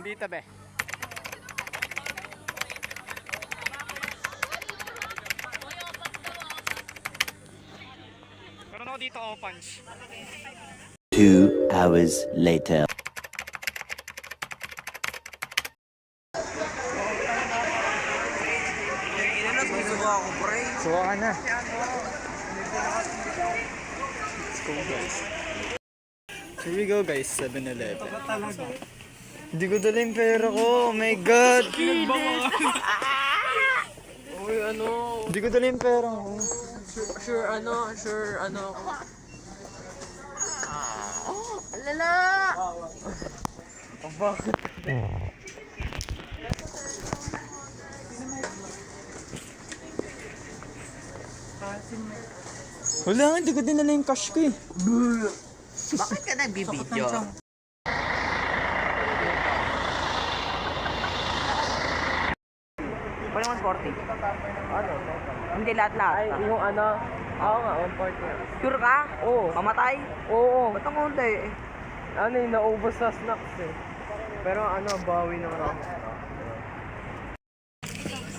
dito be. Meron ako dito punch. 2 hours later. Suwa ka na. Let's go guys. Here we go guys, 7-Eleven. Hindi ko dala yung pera ko, oh my god! Uy, ano? Hindi ko dala yung pera ko. Sure, ano? Lala! Bakit? Wala, hindi ko dinala yung cash ko eh. Bakit ka nagbibideo? Wala 140. Ano? Hindi lahat-lahat. Ay, yung ano? Oo nga, 140. Sure ka? Oo. Mamatay? Oo. Ba't ang konti? Ano yung naubos sa snacks eh. Pero ano, bawi naman ako.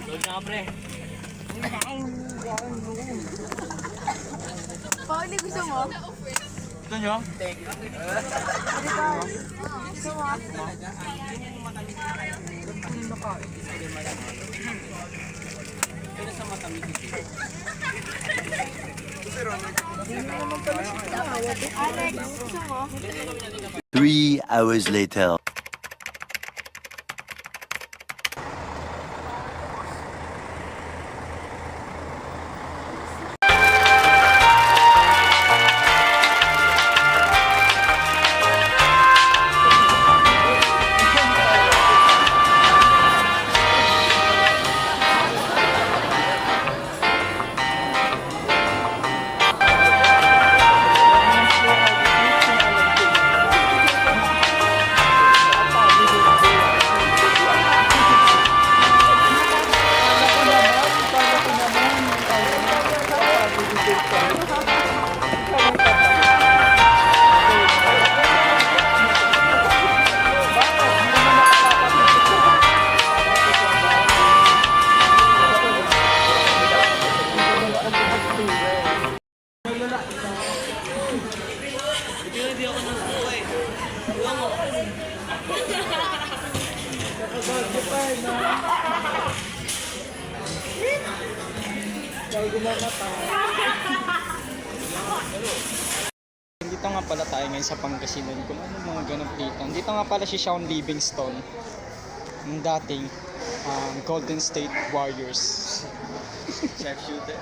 Load na pre. Pauli, gusto mo? Gusto nyo? Gusto mo? 3 hours later. Dito nga pala tayo ngayon sa Pangasinan kung ano mga ganap dito. Dito nga pala si Shaun Livingston, ng dating Golden State Warriors. Chef shooter.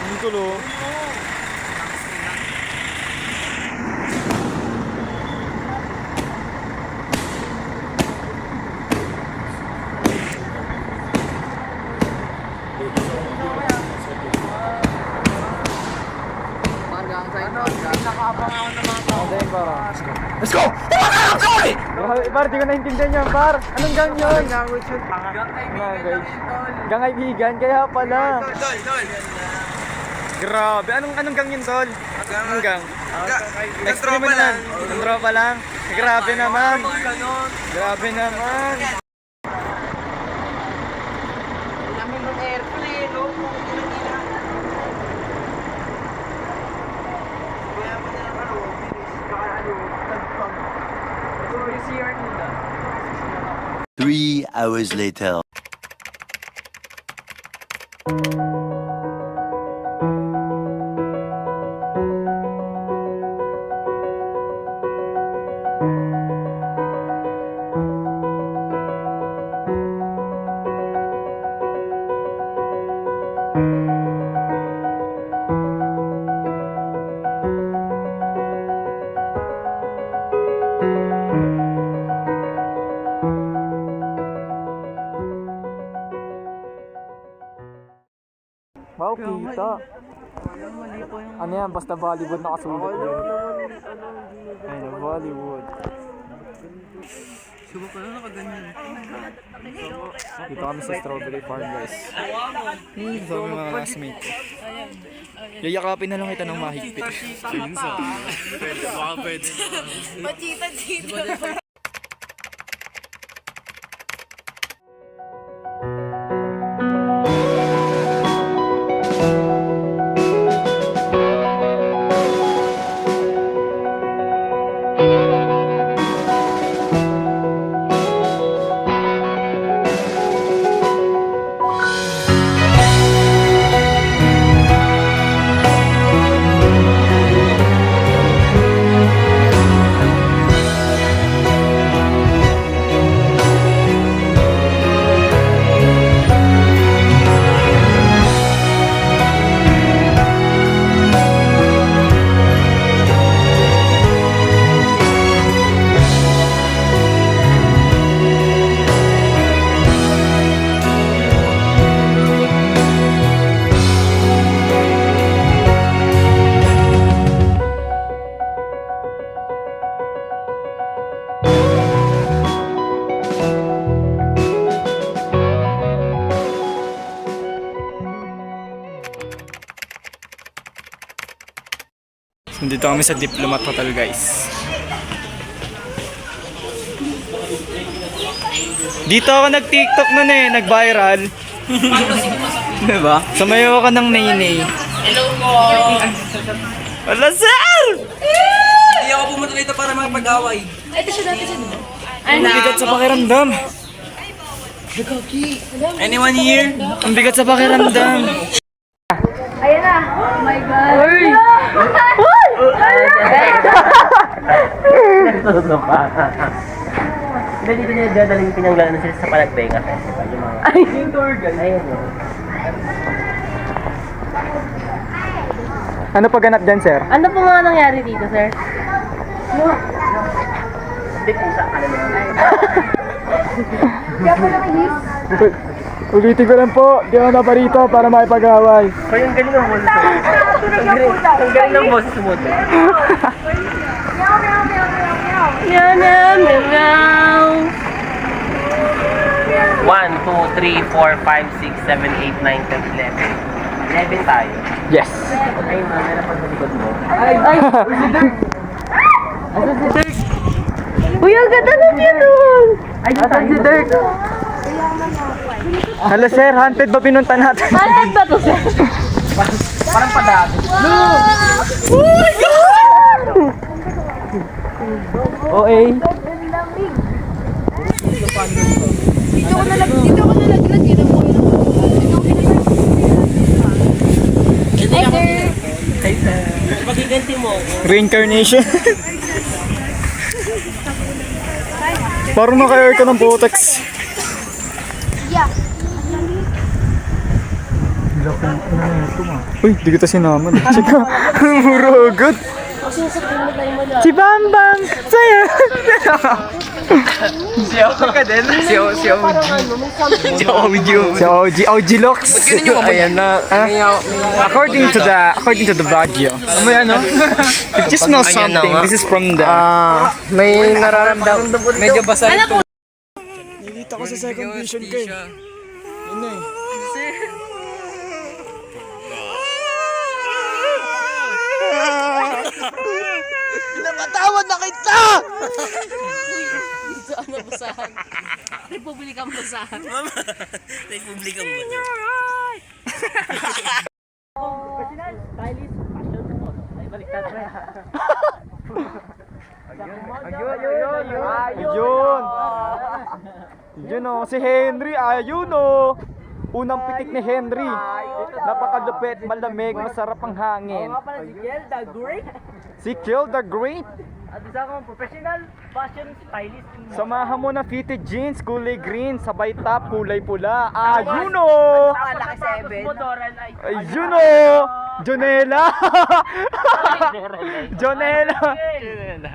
Ang gulo. Nakabang ako ng mga tao. Ano yun, para? Let's go! Par, di ko naintindihan yan, par. Anong gang yun? Language yun. Language. Gang kaibigan, kaya pala. Grabe, anong gang yun, tol? Anong gang? Extreme lang. Ang tropa lang. Grabe naman. Grabe naman. Namin ng aircon eh, no? Kung tinagina. Kaya pa na ano, bilis. Baka ano, tagpag. Ito yung CR nila. 3 hours later. Wow, kita. Ano yan? Basta Bollywood nakasulat yun. Ayun, Bollywood. Dito kami sa Strawberry Farm, guys. Sabi mga classmate ko. Yayakapin na lang kita ng mahigpit. Machita dito. Nandito kami sa Diplomat Hotel, guys. Dito ako nag-TikTok nun eh, nag-viral. Diba? Sumayo ka ng Naynay. Hello po! Wala, sir! Hindi ako pumunta dito para makapag-away. Ito siya dati siya. Ang bigat sa pakiramdam. Anyone here? Ang bigat sa pakiramdam. Ayan na! Oh my God! Uy! Hindi, dito niya dadaling pinanggalan sila sa Panagbenga Festival. Yung mga... Ay, yung tour guide. Ayun o. Ano pa ganap dyan, sir? Ano po nga nangyari dito, sir? Hindi po sa kanila. Kaya po nakinis? Ulitin ko lang po, di ako naparito para makipag-away. So yung galing ng boses mo. Ang galing ng boses mo. Meow, meow, meow, meow. 1, 2, 3, 4, 5, 6, 7, 8, 9, 10, 11. 11 tayo. Yes. Ay, meron pa sa likod mo. Uy, ang ganda na niya doon! Ay, si Dirk! Hello, sir, haunted ba pinunta natin? Haunted ba to, sir? Parang padami. Oh my God! Okay. Dito ko nalaglag yun. Hi, sir. Magiganti mo. Reincarnation. Parang naka-air ka ng Botex. Yeah. Uy, di kita sinaman. Chika, muro agad. Si Bambang! Saya! Si OG ka din? Si OG. Si OG. Si OG, OG Locks. Ayan na. According to the Baguio. May ano? It just smells something. This is from the... May nararamdaman. Medyo basa ito. Nakita ko sa second vision ko eh. Yun na eh. Napatawad na kita! Dito ang mabasahan. Republikang basahan. Republikang mo. Ayun! Yun o, si Henry, ayun o! Unang pitik ni Henry. Napakalupit, malamig, masarap ang hangin. Si Kiel, the great. Si Kill the Great. At isa akong professional fashion stylist. Samahan mo na fitted jeans, kulay green, sabay top, kulay pula. Ayun o! Malaki 7. Motoral ay. Ayun o! Jonela! Jonela!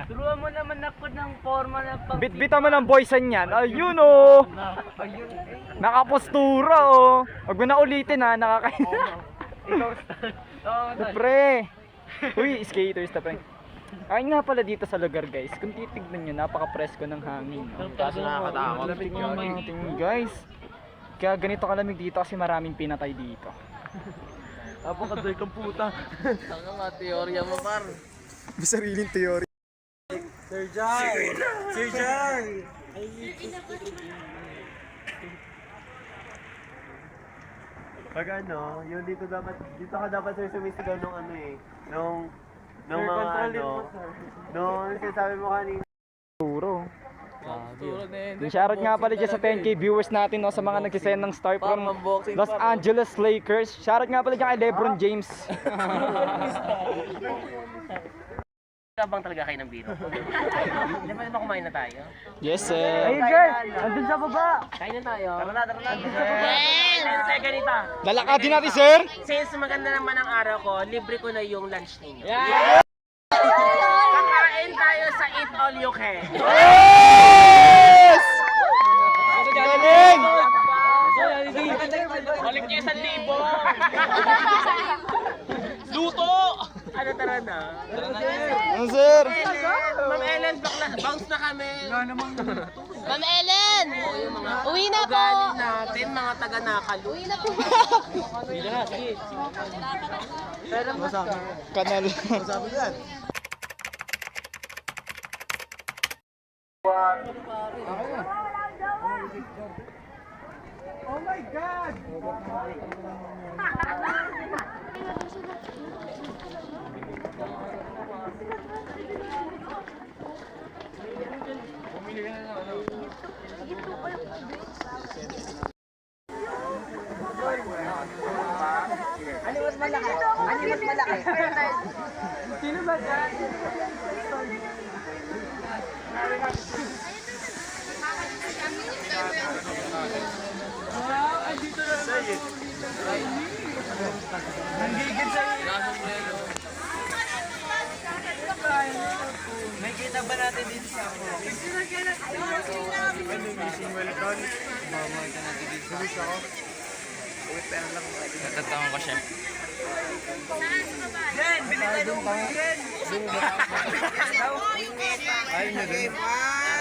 Turuan mo naman ako ng forma ng pag... Bitbitan mo ng boysan yan. Ayun o! Nakapostura o! Huwag mo na ulitin ha, nakakain. Pre! Uy, skaters na pre. Ay nga pala dito sa lugar guys, kung titignan nyo, napaka-presko ng hangin. No? Kaso nakakatakot. Tingnan natin guys. Kaya ganito kalamig dito kasi maraming pinatay dito. Napakadoy kang puta. Ano nga, teorya mo, par? Sariling teorya. Sir Jar! Sir Jar! Pag ano, yung dito ka dapat sir sumisigaw nung ano eh. Nung mga ano. Nung sinasabi mo kanina. Puro. Shoutout nga pala dyan sa 10k viewers natin no, sa mga nagsisend ng star from Los Angeles Lakers. Shoutout nga pala dyan kay Lebron James. Kabang talaga kayo ng biro. Hindi ba naman kumain na tayo? Yes sir. Hey girl! Andun sa baba! Kain na tayo. Tara na! Well, ganito. Lalakadin natin sir. Since maganda naman ang araw ko, libre ko na yung lunch ninyo. Yeah! Kakain tayo sa Eat All You Can. Yes! Galing! Balik niyo 1,000. Luto! Ano tara na? Ano sir? Ma'am Ellen, bounce na kami. Ma'am Ellen! Uwi na po! Ugali natin, mga taga-Nakalu. Uwi na po! Kanal. May kita ba natin dito sa ako? Natatawan ko siya. Jen! Bili tayo ng Jen!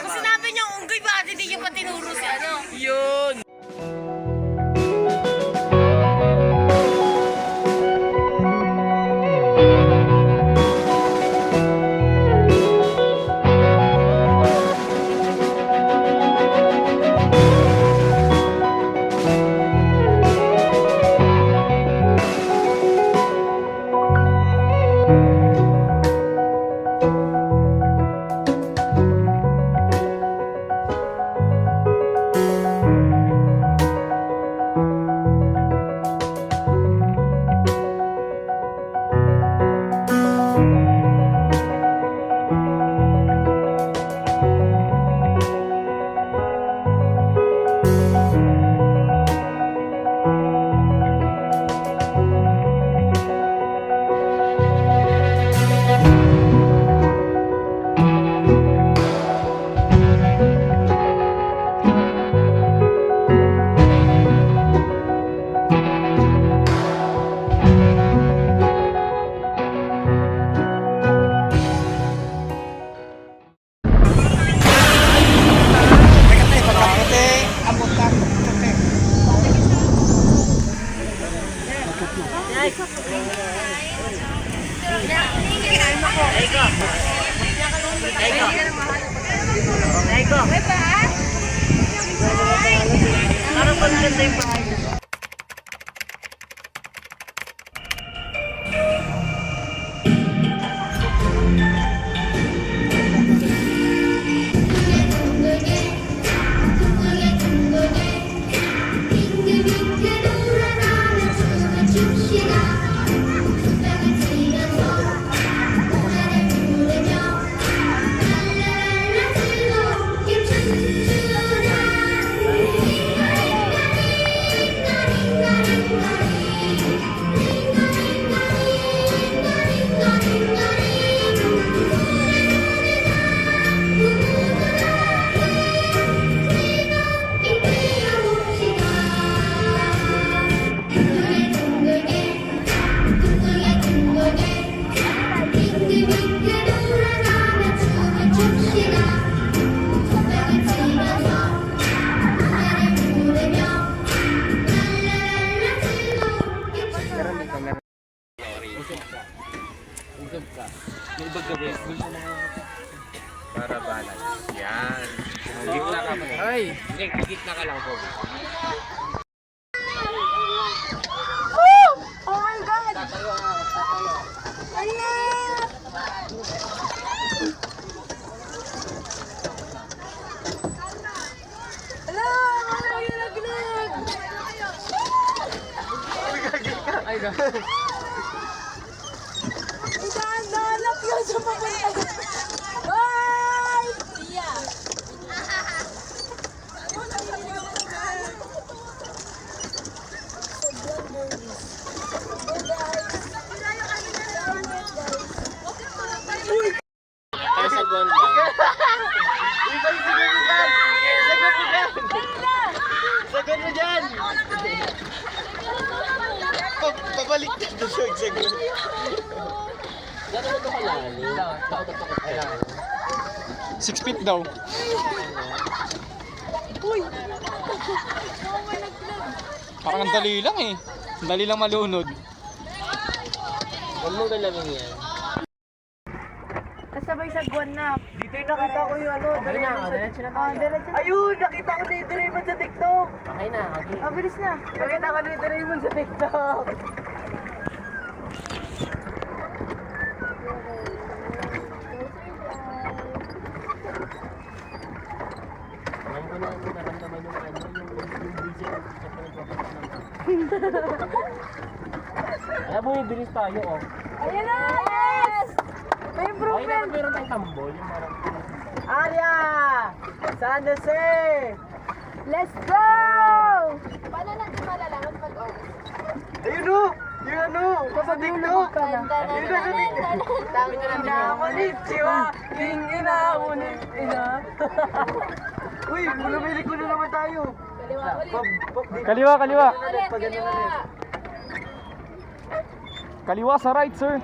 Kung sinabi niyo unggoy, bakit hindi niyo pa tinuro si ano? Yun! Nahanap yun sa papunta. Bye! Iya. Kaya sa gwan lang. Sagot mo dyan! Pabalik na doon sa sagot. Gano'n ito kalalim? Ayan. 6 feet daw. Parang ang dali lang eh. Ang dali lang malunod. Huwag mong galawin yan. Kasabay sa buwan na. Dito yung nakita ko yung ano. Okay na, diretso na tayo. Diretso na. Ayun! Nakita ko na yung Doraemon sa TikTok! Okay na, okay. Bilis na. Nakita ko na yung Doraemon sa TikTok! Ngayon ko na naramdaman yung ano, yung busy. Alam mo, bilis tayo, oh. Ayan na! Yes! May Okay improvement! naman meron tayong tambol. Yung parang Arya! San Jose! Let's go! Paano natin malalaman pag Ayun o! Yung ano! Sa TikTok! Yun na sa TikTok! Tangina konnichiwa! King ina! Unit ina! Uy! Lumili ko na naman tayo! Kaliwa ulit. Kaliwa, kaliwa. Ulit, kaliwa. Kaliwa sa right, sir.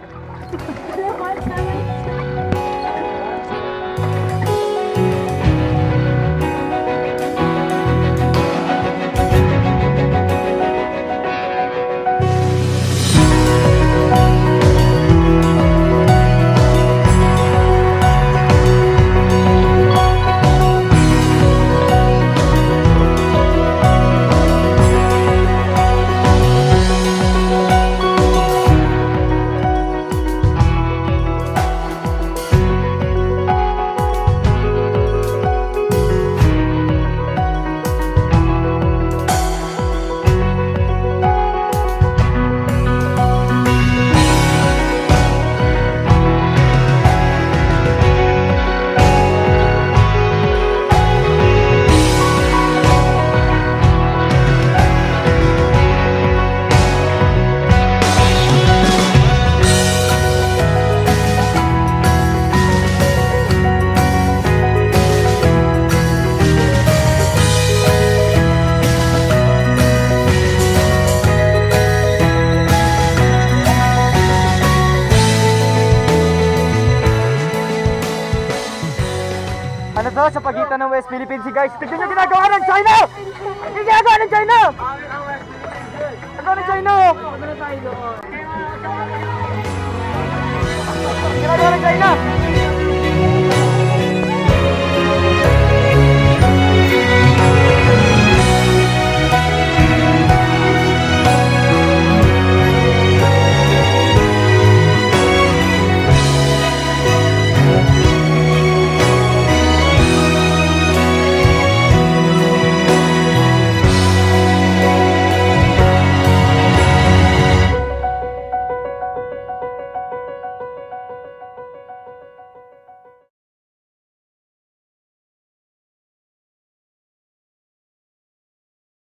Ano to sa pagitan ng West Philippines Sea, guys? Tignan nyo ginagawa ng China! Ginagawa ng China! Ginagawa ng China! Ginagawa ng China!